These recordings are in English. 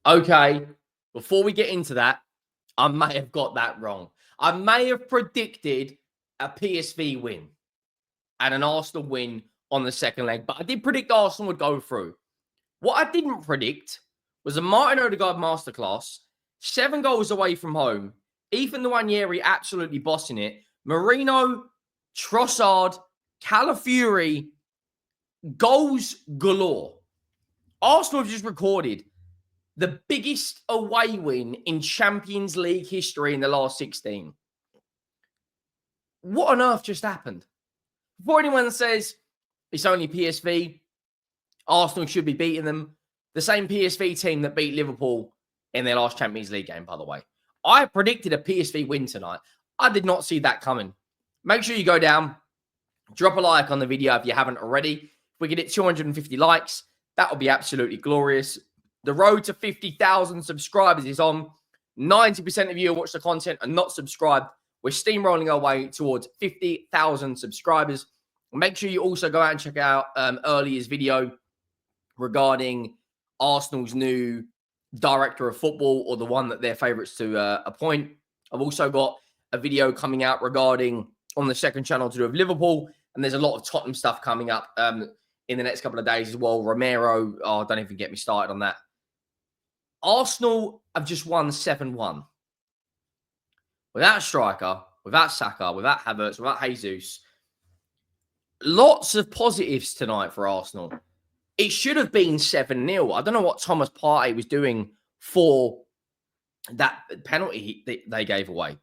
Okay, before we get into that, I may have got that wrong. I may have predicted a PSV win and an Arsenal win on the second leg, but I did predict Arsenal would go through. What I didn't predict was a Martin Ødegaard masterclass, 7 goals away from home, Ethan Nwaneri absolutely bossing it, Merino, Trossard, Calafiori, goals galore. Arsenal have just recorded the biggest away win in Champions League history in the last 16. What on earth just happened? Before anyone says it's only PSV, Arsenal should be beating them. The same PSV team that beat Liverpool in their last Champions League game, by the way. I predicted a PSV win tonight. I did not see that coming. Make sure you go down, drop a like on the video if you haven't already. If we get it 250 likes, that would be absolutely glorious. The road to 50,000 subscribers is on. 90% of you who watch the content are not subscribed. We're steamrolling our way towards 50,000 subscribers. Make sure you also go out and check out earlier's video regarding Arsenal's new director of football, or the one that they're favourites to appoint. I've also got a video coming out regarding on the second channel to do with Liverpool, and there's a lot of Tottenham stuff coming up in the next couple of days as well. Romero, don't even get me started on that. Arsenal have just won 7-1. Without a striker, without Saka, without Havertz, without Jesus. Lots of positives tonight for Arsenal. It should have been 7-0. I don't know what Thomas Partey was doing for that penalty they gave away.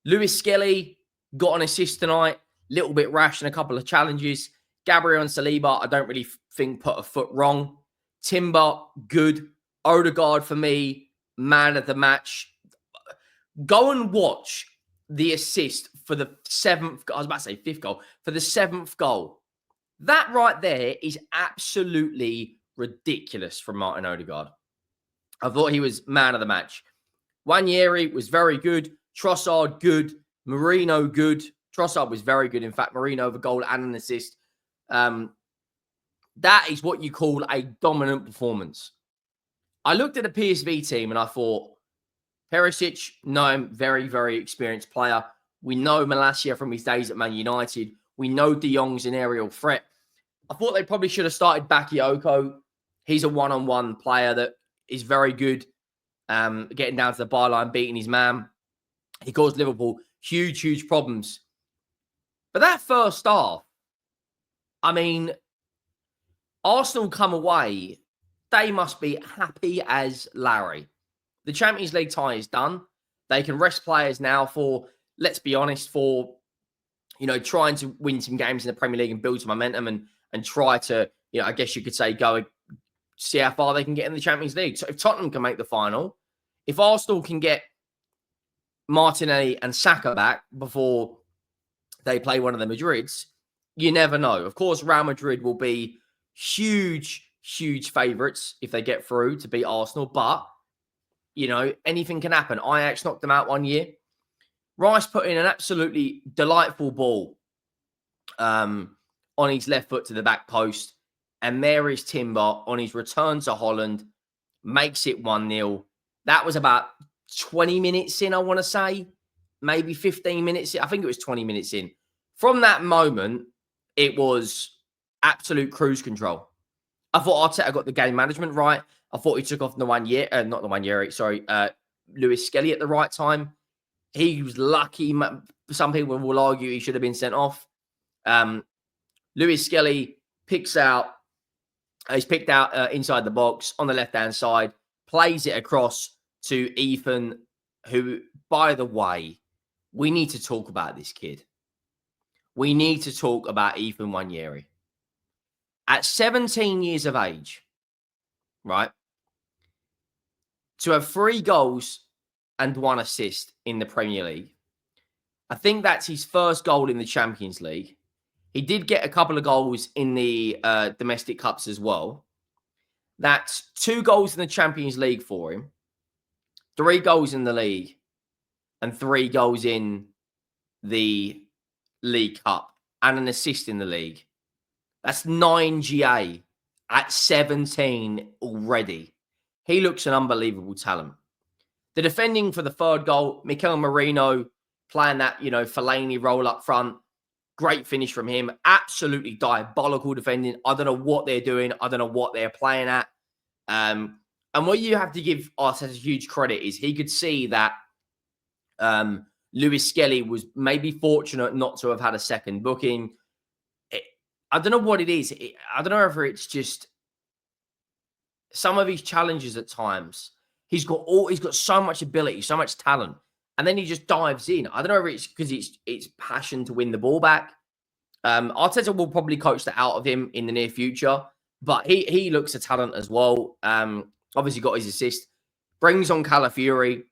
Lewis Skelly got an assist tonight. Little bit rash in a couple of challenges. Gabriel and Saliba, I don't really think put a foot wrong. Timber, good. Ødegaard, for me, man of the match. Go and watch the assist for the 7th, I was about to say 5th goal, for the 7th goal. That right there is absolutely ridiculous from Martin Ødegaard. I thought he was man of the match. Nwaneri was very good. Trossard, good. Merino, good. Trossard was very good. In fact, Merino with a goal and an assist. That is what you call a dominant performance. I looked at the PSV team and I thought, Perisic, know him, very, very experienced player. We know Malacia from his days at Man United. We know De Jong's an aerial threat. I thought they probably should have started Bakayoko. He's a one-on-one player that is very good, getting down to the byline, beating his man. He caused Liverpool huge, huge problems. But that first half, I mean, Arsenal come away, they must be happy as Larry. The Champions League tie is done. They can rest players now for, let's be honest, for, trying to win some games in the Premier League and build some momentum and try to, I guess you could say, go and see how far they can get in the Champions League. So if Tottenham can make the final, if Arsenal can get Martinelli and Saka back before they play one of the Madrids, you never know. Of course, Real Madrid will be huge, huge favourites if they get through to beat Arsenal. But, anything can happen. Ajax knocked them out one year. Rice put in an absolutely delightful ball on his left foot to the back post. And there is Timber on his return to Holland. Makes it 1-0. That was about 20 minutes in, I want to say. Maybe 15 minutes in. I think it was 20 minutes in. From that moment, it was absolute cruise control. I thought Arteta got the game management right. I thought he took off Lewis Skelly at the right time. He was lucky. Some people will argue he should have been sent off. Lewis Skelly he's picked out inside the box on the left-hand side, plays it across to Ethan, who, by the way, we need to talk about this kid. We need to talk about Ethan Nwaneri. At 17 years of age, right, to have 3 goals and 1 assist in the Premier League. I think that's his first goal in the Champions League. He did get a couple of goals in the domestic cups as well. That's 2 goals in the Champions League for him, 3 goals in the league, and 3 goals in the League Cup, and an assist in the league. That's 9 GA at 17 already. He looks an unbelievable talent. The defending for the third goal, Mikel Merino playing that, Fellaini roll up front. Great finish from him. Absolutely diabolical defending. I don't know what they're doing. I don't know what they're playing at. And what you have to give Arteta huge credit is he could see that Lewis Skelly was maybe fortunate not to have had a second booking. I don't know what it is. I don't know if it's just some of his challenges at times. He's got so much ability, so much talent, and then he just dives in. I don't know if it's because it's passion to win the ball back. Arteta will probably coach that out of him in the near future, but he looks a talent as well. Obviously got his assist, brings on Calafiori.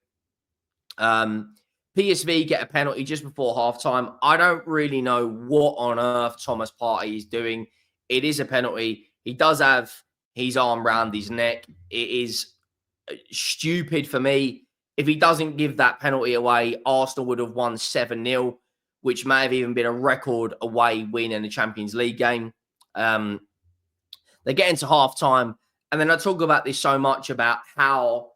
PSV get a penalty just before halftime. I don't really know what on earth Thomas Partey is doing. It is a penalty. He does have his arm round his neck. It is stupid for me. If he doesn't give that penalty away, Arsenal would have won 7-0, which may have even been a record away win in the Champions League game. They get into halftime, and then I talk about this so much about how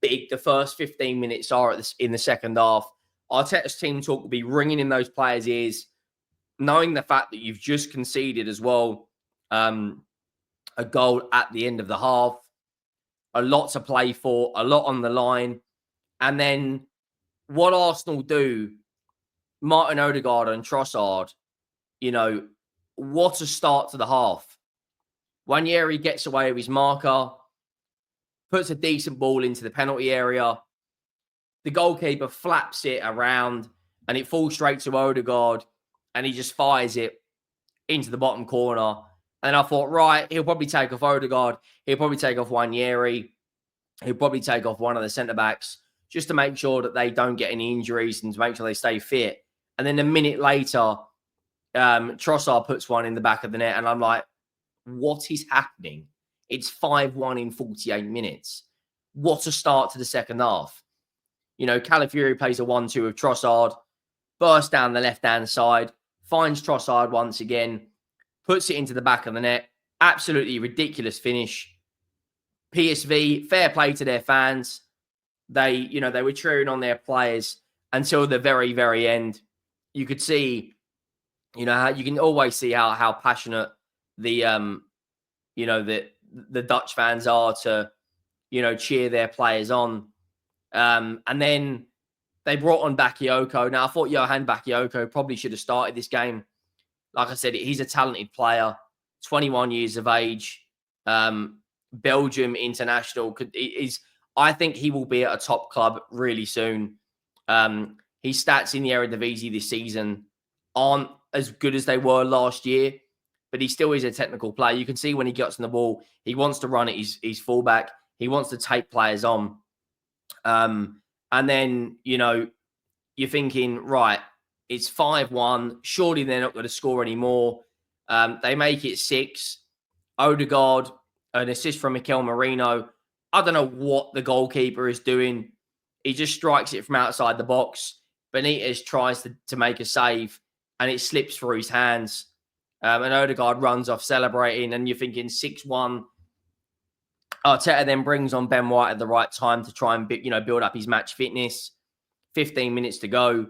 big the first 15 minutes are in the second half. Arteta's team talk will be ringing in those players' ears, knowing the fact that you've just conceded as well a goal at the end of the half. A lot to play for, a lot on the line. And then what Arsenal do, Martin Ødegaard and Trossard, what a start to the half. Nwaneri gets away with his marker, puts a decent ball into the penalty area. The goalkeeper flaps it around and it falls straight to Ødegaard and he just fires it into the bottom corner. And I thought, right, he'll probably take off Ødegaard. He'll probably take off Nwaneri. He'll probably take off one of the centre-backs just to make sure that they don't get any injuries and to make sure they stay fit. And then a minute later, Trossard puts one in the back of the net. And I'm like, what is happening? It's 5-1 in 48 minutes. What a start to the second half. Calafiori plays a 1-2 with Trossard, bursts down the left-hand side, finds Trossard once again, puts it into the back of the net. Absolutely ridiculous finish. PSV, fair play to their fans. They were cheering on their players until the very, very end. You could see, you can always see how passionate the Dutch fans are to, cheer their players on. And then they brought on Bakayoko. Now, I thought Johan Bakayoko probably should have started this game. Like I said, he's a talented player, 21 years of age, Belgium international. I think he will be at a top club really soon. His stats in the Eredivisie this season aren't as good as they were last year, but he still is a technical player. You can see when he gets on the ball, he wants to run it. He's fullback. He wants to take players on. And then, you're thinking, right, it's 5-1. Surely they're not going to score anymore. They make it 6. Ødegaard, an assist from Mikel Merino. I don't know what the goalkeeper is doing. He just strikes it from outside the box. Benitez tries to make a save, and it slips through his hands. And Ødegaard runs off celebrating, and you're thinking 6-1. Arteta then brings on Ben White at the right time to try and build up his match fitness. 15 minutes to go.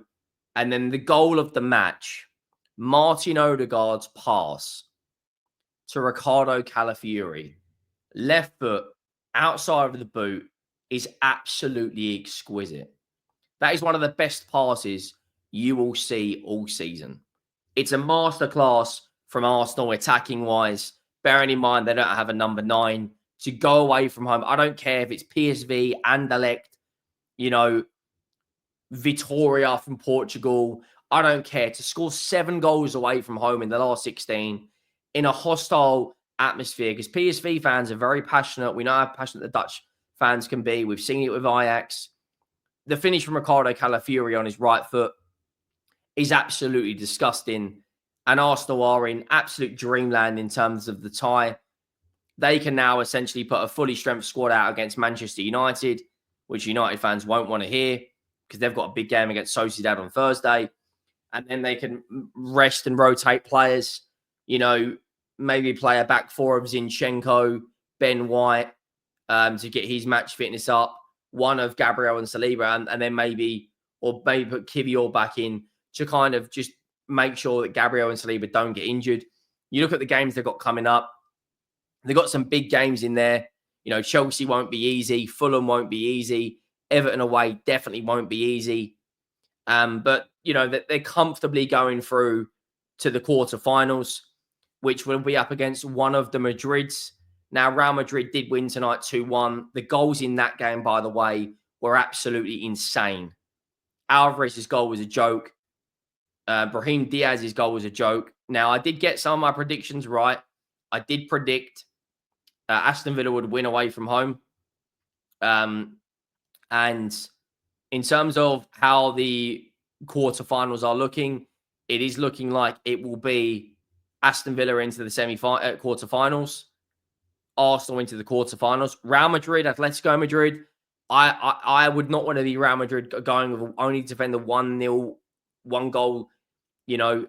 And then the goal of the match, Martin Ødegaard's pass to Ricardo Calafiori, left foot, outside of the boot, is absolutely exquisite. That is one of the best passes you will see all season. It's a masterclass from Arsenal attacking-wise, bearing in mind they don't have a number 9. To go away from home, I don't care if it's PSV, Anderlecht, Vitoria from Portugal. I don't care. To score 7 goals away from home in the last 16 in a hostile atmosphere, because PSV fans are very passionate. We know how passionate the Dutch fans can be. We've seen it with Ajax. The finish from Ricardo Calafiori on his right foot is absolutely disgusting. And Arsenal are in absolute dreamland in terms of the tie. They can now essentially put a fully strength squad out against Manchester United, which United fans won't want to hear because they've got a big game against Sociedad on Thursday. And then they can rest and rotate players, maybe play a back four of Zinchenko, Ben White, to get his match fitness up. One of Gabriel and Saliba, and then maybe put Kivior back in to kind of just make sure that Gabriel and Saliba don't get injured. You look at the games they've got coming up. They've got some big games in there. You know, Chelsea won't be easy. Fulham won't be easy. Everton away definitely won't be easy. But, you know, they're comfortably going through to the quarterfinals, which will be up against one of the Madrids. Now, Real Madrid did win tonight 2-1. The goals in that game, by the way, were absolutely insane. Alvarez's goal was a joke. Brahim Diaz's goal was a joke. Now, I did get some of my predictions right. I did predict Aston Villa would win away from home. And in terms of how the quarterfinals are looking, it is looking like it will be Aston Villa into the quarterfinals, Arsenal into the quarterfinals, Real Madrid, Atletico Madrid. I would not want to be Real Madrid going with only defend the 1-0, one goal, you know,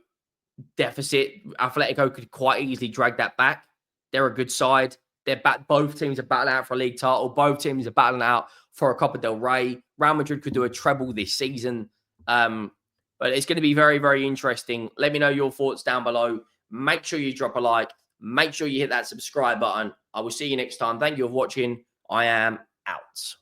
deficit. Atletico could quite easily drag that back. They're a good side. They're both teams are battling out for a league title. Both teams are battling out for a Copa del Rey. Real Madrid could do a treble this season. But it's going to be very, very interesting. Let me know your thoughts down below. Make sure you drop a like. Make sure you hit that subscribe button. I will see you next time. Thank you for watching. I am out.